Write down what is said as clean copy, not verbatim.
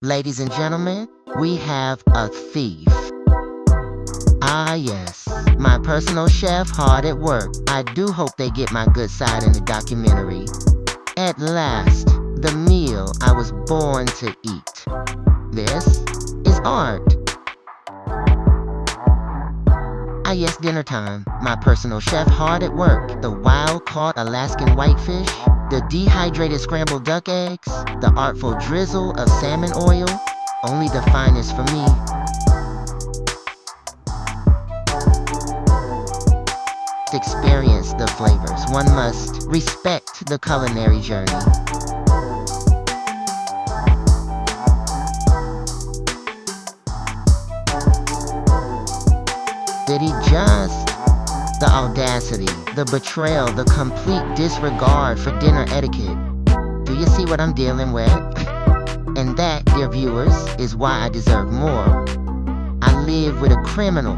Ladies and gentlemen, we have a thief. Ah yes, my personal chef hard at work. I do hope they get my good side in the documentary. At last, the meal I was born to eat. This is art. Ah yes, dinner time. My personal chef hard at work. The wild-caught Alaskan whitefish, the dehydrated scrambled duck eggs, the artful drizzle of salmon oil, only the finest for me. Experience the flavors. One must respect the culinary journey. Did he just? The audacity, the betrayal, the complete disregard for dinner etiquette. Do you see what I'm dealing with? And that, dear viewers, is why I deserve more. I live with a criminal